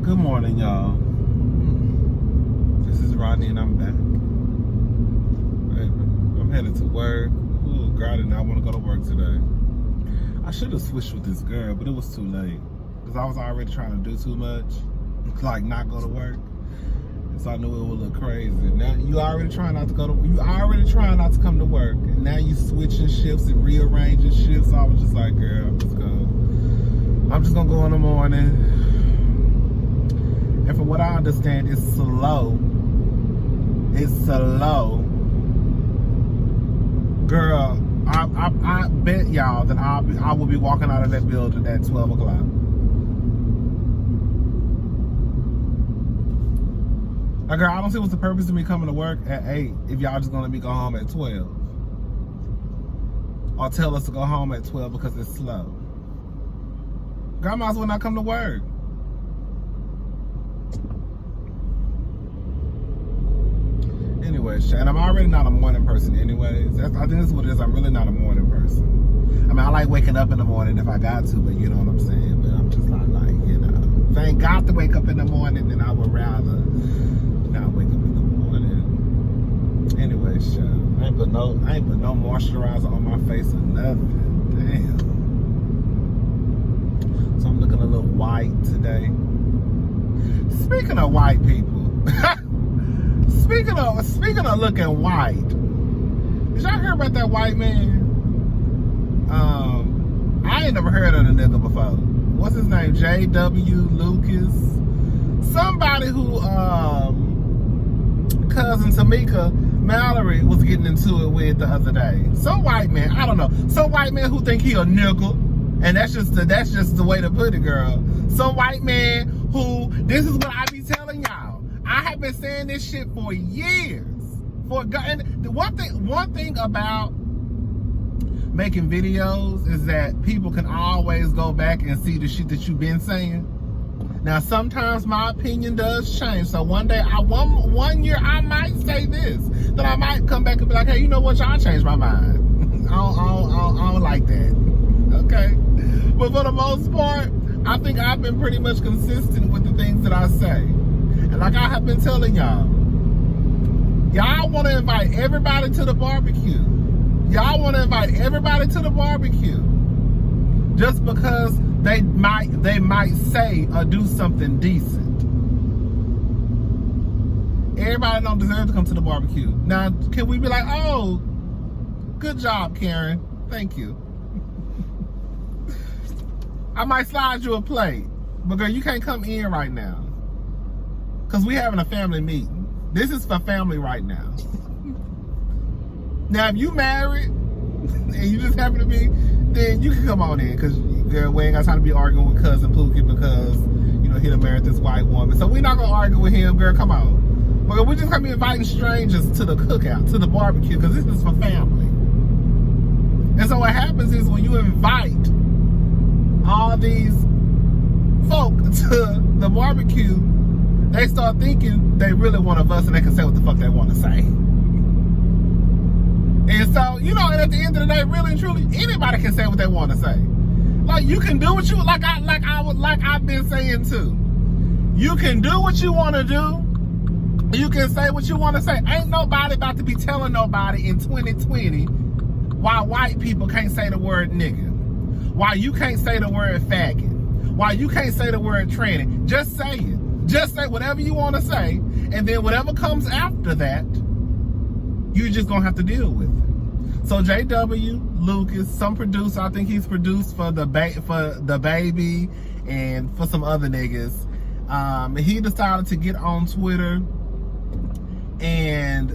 Good morning, y'all. This is Rodney and I'm back. I'm headed to work. Ooh, girl, I did not want to go to work today. I should have switched with this girl, but it was too late. Because I was already trying to do too much. Like not go to work. And so I knew it would look crazy. Now you already trying not to come to work. And now you switching shifts and rearranging shifts. So I was just like, girl, I'm just gonna go in the morning. And from what I understand, it's slow. It's slow. Girl, I bet y'all that I will be walking out of that building at 12 o'clock. Now, girl, I don't see what's the purpose of me coming to work at 8 if y'all just gonna let me go home at 12. Or tell us to go home at 12 because it's slow. Girl, I might as well not come to work. Anyways, and I'm already not a morning person anyways. I think that's what it is. I'm really not a morning person. I mean, I like waking up in the morning if I got to, but you know what I'm saying? But I'm just not like, you know. If I ain't got to wake up in the morning, then I would rather not wake up in the morning. Anyways, I ain't put no moisturizer on my face or nothing. Damn. So I'm looking a little white today. Speaking of white people. Speaking of looking white, did y'all hear about that white man? I ain't never heard of the nigga before. What's his name? J.W. Lucas. Somebody who cousin Tamika Mallory was getting into it with the other day. Some white man, I don't know. Some white man who think he a nigga, and that's just the way to put it, girl. Some white man who, this is what I be telling y'all. I have been saying this shit for years. And the one thing about making videos is that people can always go back and see the shit that you've been saying. Now, sometimes my opinion does change. So one day, one year, I might say this. Then I might come back and be like, hey, you know what? Y'all changed my mind. I don't like that. Okay? But for the most part, I think I've been pretty much consistent with the things that I say. And like I have been telling y'all want to invite everybody to the barbecue. Y'all want to invite everybody to the barbecue just because they might say or do something decent. Everybody don't deserve to come to the barbecue. Now, can we be like, oh, good job, Karen. Thank you. I might slide you a plate, but girl, you can't come in right now. Because we having a family meeting. This is for family right now. Now, if you married and you just happen to be, then you can come on in. Because, girl, we ain't got time to be arguing with Cousin Pookie because, you know, he done married this white woman. So we're not going to argue with him, girl. Come on. But we're just going to be inviting strangers to the cookout, to the barbecue, because this is for family. And so what happens is when you invite all these folk to the barbecue, they start thinking they really one of us and they can say what the fuck they want to say. And so, you know, and at the end of the day, really and truly, anybody can say what they want to say. Like, you can do what you, like I've been saying too. You can do what you want to do. You can say what you want to say. Ain't nobody about to be telling nobody in 2020 why white people can't say the word nigga. Why you can't say the word faggot. Why you can't say the word tranny. Just say it. Just say whatever you want to say, and then whatever comes after that, you're just going to have to deal with it. So J.W. Lucas, some producer, I think he's produced for the Baby and for some other niggas. He decided to get on Twitter and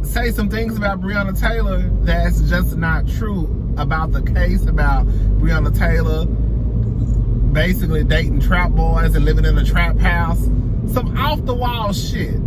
say some things about Breonna Taylor that's just not true about the case, about Breonna Taylor basically dating trap boys and living in a trap house. Some off the wall shit.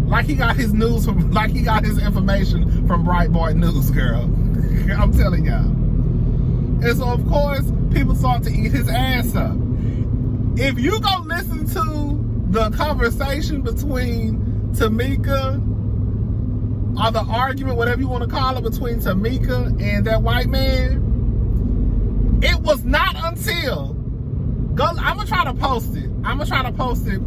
Like he got his news from, like he got his information from Breitbart News, girl. I'm telling y'all. And so of course, people start to eat his ass up. If you go listen to the conversation between Tamika, or the argument, whatever you want to call it, between Tamika and that white man, it was not until I'm gonna try to post it.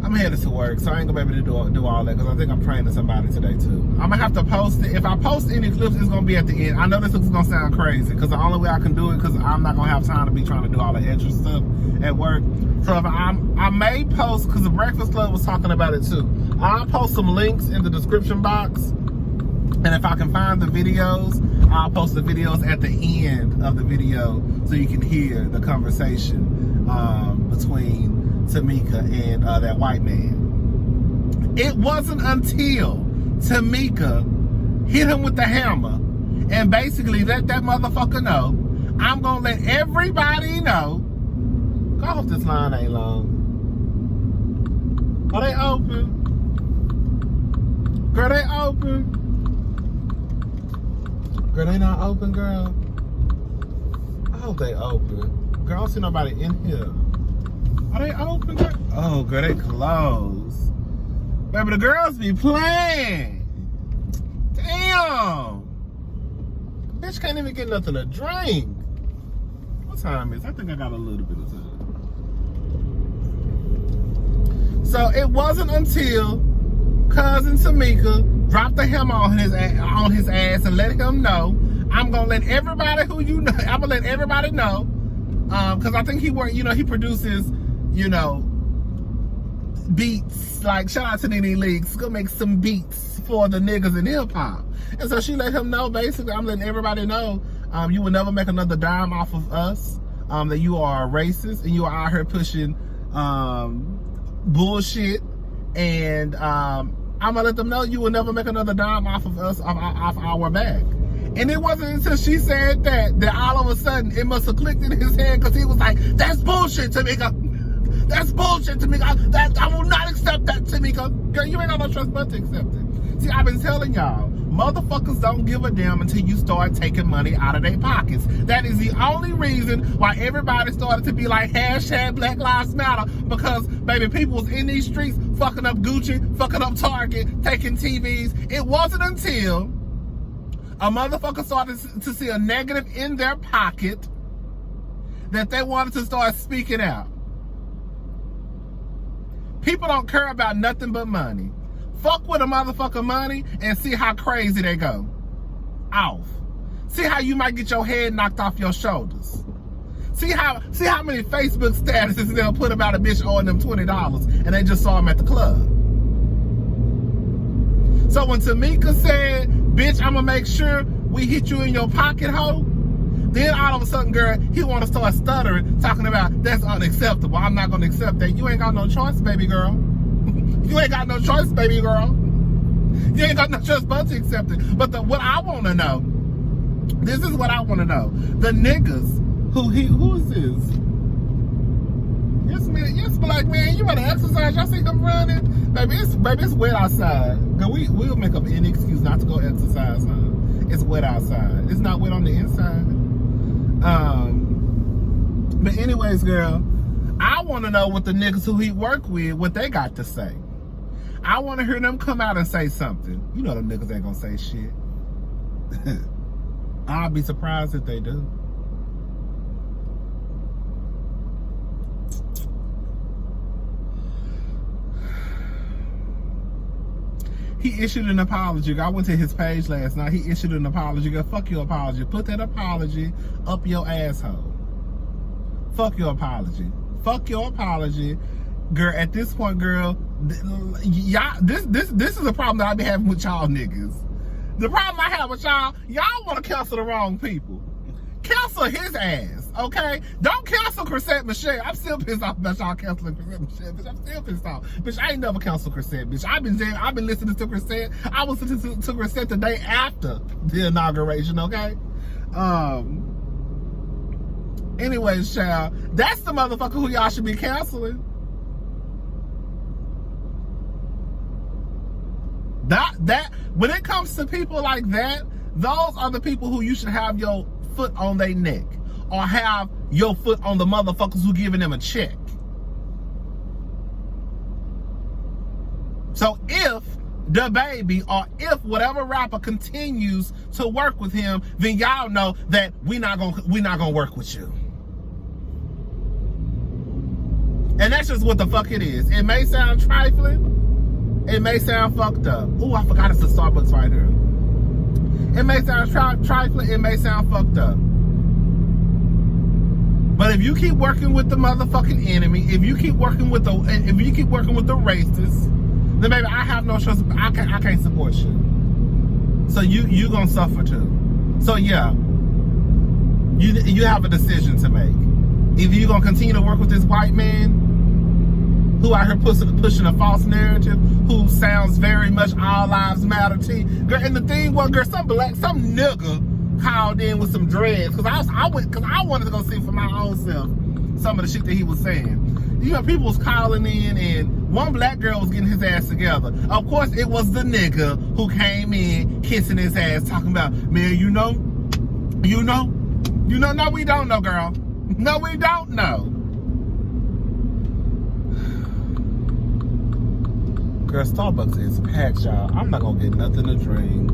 I'm headed to work, so I ain't gonna be able to do all that because I think I'm training somebody today too. I'm gonna have to post it. If I post any clips, it's gonna be at the end. I know this is gonna sound crazy because the only way I can do it because I'm not gonna have time to be trying to do all the extra stuff at work. So if I may post, because the Breakfast Club was talking about it too. I'll post some links in the description box, and if I can find the videos, I'll post the videos at the end of the video so you can hear the conversation between Tamika and that white man. It wasn't until Tamika hit him with the hammer and basically let that motherfucker know, I'm gonna let everybody know. I hope this line ain't long. Are they open? Girl, they open. Girl, they not open, girl. I hope they open. Girl, I don't see nobody in here. Are they open? Girl? Oh, girl, they closed. Baby, the girls be playing. Damn. Bitch can't even get nothing to drink. What time is it? I think I got a little bit of time. So it wasn't until cousin Tamika dropped the hammer on his ass and let him know, I'm gonna let everybody who you know, I'm gonna let everybody know, because I think he produces, beats, like shout out to Nene Leaks, gonna make some beats for the niggas in hip hop. And so she let him know, basically, I'm letting everybody know, you will never make another dime off of us, that you are a racist and you are out here pushing bullshit, and I'm gonna let them know you will never make another dime off of us, off our back. And it wasn't until she said that all of a sudden it must have clicked in his head, because he was like, that's bullshit, Tamika. That's bullshit, Tamika. I will not accept that, Tamika. Girl, you ain't got no trust but to accept it. See, I've been telling y'all, motherfuckers don't give a damn until you start taking money out of their pockets. That is the only reason why everybody started to be like hashtag Black Lives Matter, because baby, people was in these streets fucking up Gucci, fucking up Target, taking TVs. It wasn't until a motherfucker started to see a negative in their pocket that they wanted to start speaking out. People don't care about nothing but money. Fuck with a motherfucker money and see how crazy they go. Off. See how you might get your head knocked off your shoulders. See how many Facebook statuses they'll put about a bitch owing them $20 and they just saw him at the club. So when Tamika said, bitch, I'm gonna make sure we hit you in your pocket, hoe, then all of a sudden, girl, he want to start stuttering, talking about that's unacceptable. I'm not gonna accept that. You ain't got no choice, baby girl. You ain't got no choice, baby girl. You ain't got no choice but to accept it. But what I want to know, this is what I want to know. The niggas who is this? Yes, man. Yes, black man. You better exercise. Y'all see him running, baby. It's wet outside. We'll make up any excuse not to go exercise, huh? It's wet outside. It's not wet on the inside. But anyways, girl, I want to know what the niggas who he work with, what they got to say. I want to hear them come out and say something. You know them niggas ain't gonna say shit. I'll be surprised if they do. He issued an apology. I went to his page last night. He issued an apology. Girl, fuck your apology. Put that apology up your asshole. Fuck your apology. Fuck your apology. Girl, at this point, girl, y'all, this is a problem that I be having with y'all niggas. The problem I have with y'all want to cancel the wrong people. Cancel his ass, okay? Don't cancel Chrisette Michelle. I'm still pissed off about y'all canceling Chrisette Michelle, bitch. I'm still pissed off. Bitch, I ain't never canceled Chrisette, bitch. I've been listening to Chrisette. I was listening to Chrisette the day after the inauguration, okay? Anyways, child, that's the motherfucker who y'all should be canceling. That when it comes to people like that, those are the people who you should have your foot on their neck, or have your foot on the motherfuckers who giving them a check. So if the baby, or if whatever rapper continues to work with him, then y'all know that we not gonna work with you. And that's just what the fuck it is. It may sound trifling. It may sound fucked up. Ooh, I forgot it's a Starbucks right here. It may sound trifling. It may sound fucked up. But if you keep working with the motherfucking enemy, if you keep working with the racists, then baby, I have no choice. I can't support you. So you gonna suffer too. So yeah, you have a decision to make. Either you're gonna continue to work with this white man who out here pushing a false narrative, who sounds very much all lives matter to you. Girl, and the thing was, girl, some nigga called in with some dreads, cause I wanted to go see for my own self some of the shit that he was saying. You know, people was calling in, and one black girl was getting his ass together. Of course, it was the nigga who came in kissing his ass, talking about, man, you know, no, we don't know, girl. No, we don't know. Girl, Starbucks is packed, y'all. I'm not gonna get nothing to drink.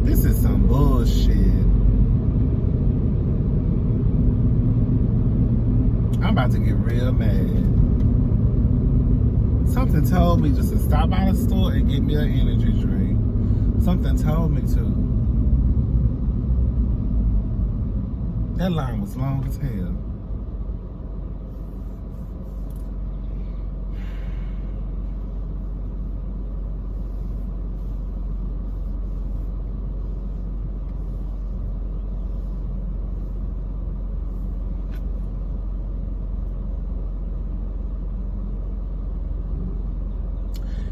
This is some bullshit. I'm about to get real mad. Something told me just to stop by the store and get me an energy drink. Something told me to. That line was long as hell.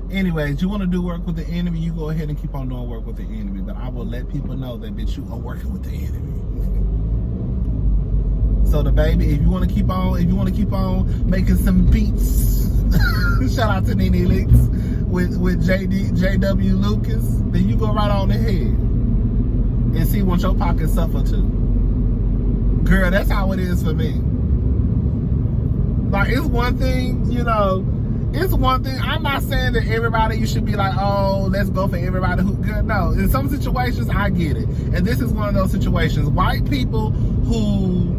Anyways, you want to do work with the enemy, you go ahead and keep on doing work with the enemy. But I will let people know that, bitch, you are working with the enemy. So the baby, if you want to keep on making some beats, shout out to Nene Licks with JW Lucas, then you go right on ahead and see once your pockets suffer too. Girl, that's how it is for me. Like, it's one thing, you know. It's one thing. I'm not saying that everybody, you should be like, oh, let's go for everybody who good. No, in some situations, I get it. And this is one of those situations. White people who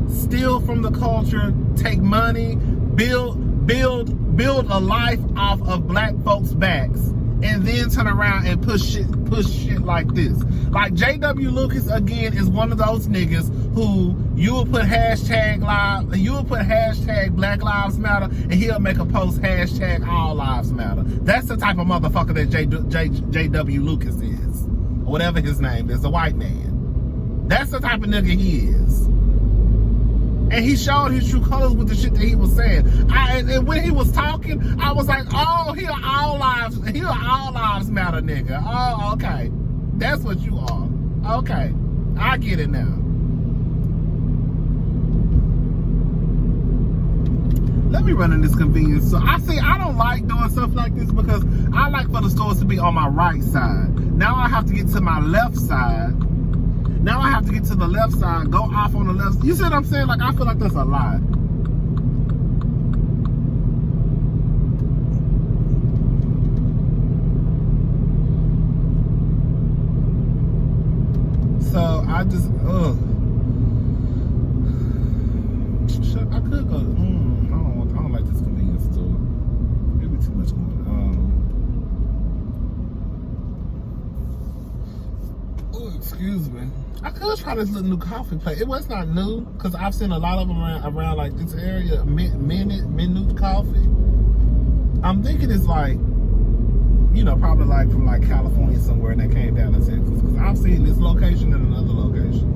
steal from the culture, take money, build a life off of black folks' backs, and then turn around and push shit like this. Like JW Lucas, again, is one of those niggas who you will put hashtag Black Lives Matter, and he'll make a post hashtag All Lives Matter. That's the type of motherfucker that JW Lucas is. Or whatever his name is, a white man. That's the type of nigga he is. And he showed his true colors with the shit that he was saying. And when he was talking, I was like, oh, he a all lives matter nigga. Oh, okay. That's what you are. Okay. I get it now. Let me run in this convenience store. I don't like doing stuff like this because I like for the stores to be on my right side. Now I have to get to my left side. Now I have to get to the left side, go off on the left. You see what I'm saying? Like, I feel like that's a lot. So I just, I could go. I don't like this convenience store. Maybe too much going on. Oh, excuse me. I could try this little new coffee place. It was not new because I've seen a lot of them around like this area. Minute Coffee. I'm thinking it's like, you know, probably like from like California somewhere, and they came down to Texas. Because I've seen this location and another location.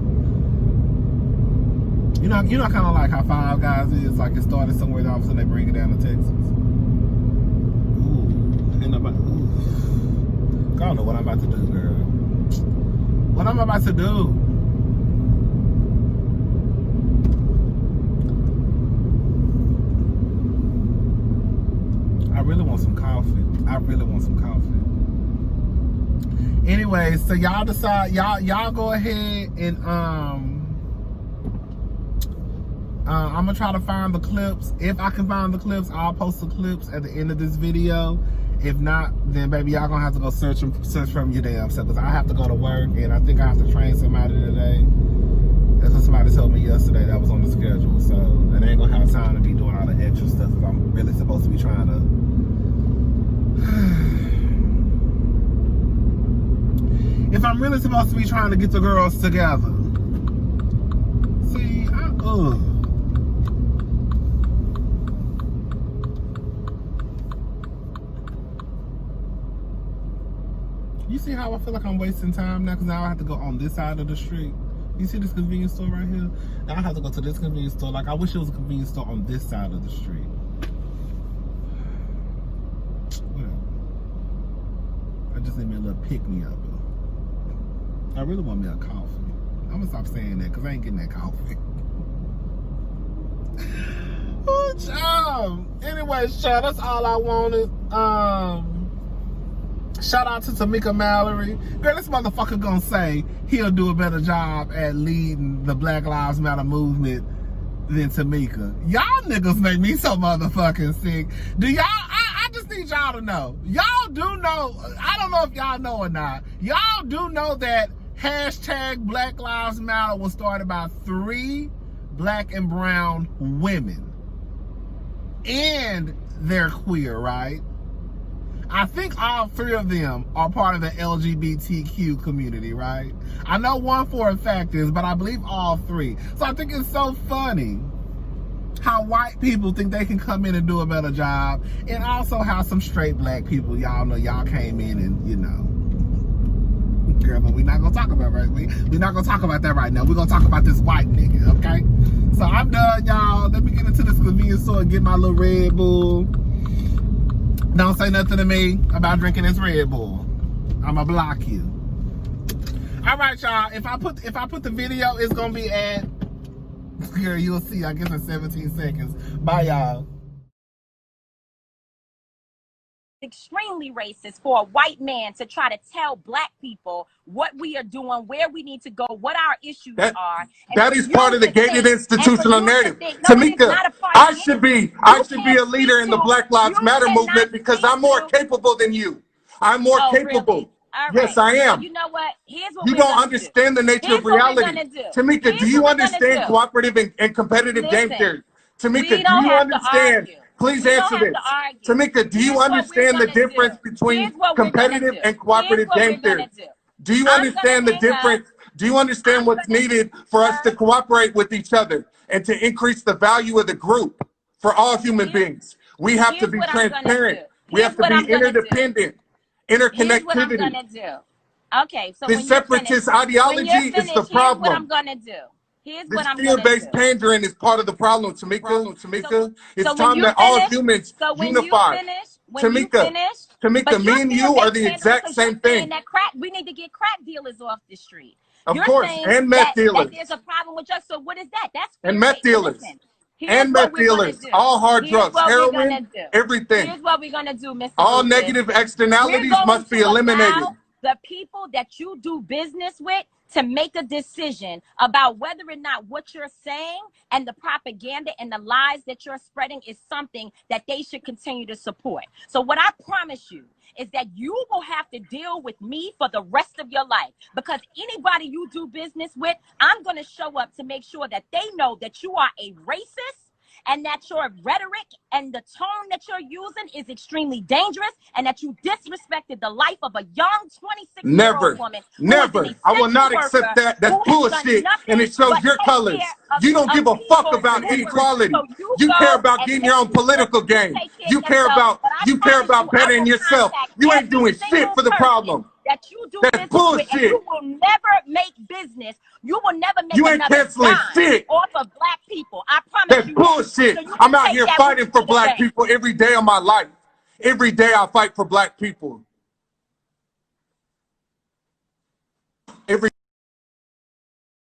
You know, kind of like how Five Guys is. Like it started somewhere, and all of a sudden they bring it down to Texas. Ooh, and I don't know what I'm about to do, girl. What I'm about to do? I really want some coffee. Anyways, so y'all decide. Y'all go ahead and I'm gonna try to find the clips. If I can find the clips, I'll post the clips at the end of this video. If not, then baby, y'all gonna have to go search from your damn self. Because I have to go to work, and I think I have to train somebody today. That's what somebody told me yesterday that was on the schedule. So, and I ain't gonna have time to be doing really supposed to be trying to get the girls together. See, You see how I feel like I'm wasting time now? Because now I have to go on this side of the street. You see this convenience store right here? Now I have to go to this convenience store. Like, I wish it was a convenience store on this side of the street. Whatever. I just need me a little pick-me-up. I really want me a coffee. I'm gonna stop saying that because I ain't getting that coffee. Oh, child. Anyway, child, that's all I wanted. Shout out to Tamika Mallory. Girl, this motherfucker gonna say he'll do a better job at leading the Black Lives Matter movement than Tamika. Y'all niggas make me so motherfucking sick. Do y'all, I just need y'all to know. Y'all do know, I don't know if y'all know or not. Y'all do know that hashtag Black Lives Matter was started by 3 black and brown women. And they're queer, right? I think all 3 of them are part of the LGBTQ community, right? I know one for a fact is, but I believe all 3. So I think it's so funny how white people think they can come in and do a better job, and also how some straight black people, y'all know, y'all came in and, you know. Girl, but we're not gonna talk about that. We're not gonna talk about that right now. We're gonna talk about this white nigga, okay? So I'm done, y'all. Let me get into this convenience store and get my little Red Bull. Don't say nothing to me about drinking this Red Bull. I'ma block you. All right, y'all. If I put the video, it's gonna be at. Girl, you'll see. I guess in 17 seconds. Bye, y'all. Extremely racist for a white man to try to tell black people what we are doing, where we need to go, what our issues are. That is part of the gated institutional narrative. Tamika, I should be a leader in the Black Lives Matter movement because I'm more capable than you. I'm more capable. Really? Yes, I am. Well, you know what? Here's what you don't understand the nature of reality. Tamika, do you understand cooperative and competitive game theory? Tamika, do you understand? Please answer this. Tamika, do you understand the difference between competitive and cooperative game theory? Do you understand the difference? Do you understand what's needed for us to cooperate with each other and to increase the value of the group for all human beings? We have to be transparent. We have to be interdependent, interconnectivity. Okay, so the separatist ideology is the problem. What I'm gonna do. Here's what I'm gonna do. Field-based pandering is part of the problem, Tamika. It's time that all humans unify. Tamika, me and you are the exact same thing. We need to get crack dealers off the street. Of course, and meth dealers. That there's a problem with us. So what is that? That's and meth dealers. And meth dealers, all hard drugs, heroin, everything. Here's what we're gonna do, Mr. All negative externalities must be eliminated. The people that you do business with to make a decision about whether or not what you're saying and the propaganda and the lies that you're spreading is something that they should continue to support. So what I promise you is that you will have to deal with me for the rest of your life, because anybody you do business with, I'm going to show up to make sure that they know that you are a racist, and that your rhetoric and the tone that you're using is extremely dangerous, and that you disrespected the life of a young 26-year-old woman. Never. I will not accept that. That's bullshit, and it shows your colors. You don't give a fuck about equality. You care about getting your own political gain. You care about bettering yourself. You ain't doing shit for the problem. That you do business with, and you will never make business. You will never make another dime off of black people. I promise you. That's bullshit. So I'm out here fighting for black people every day of my life. Every day I fight for black people. Every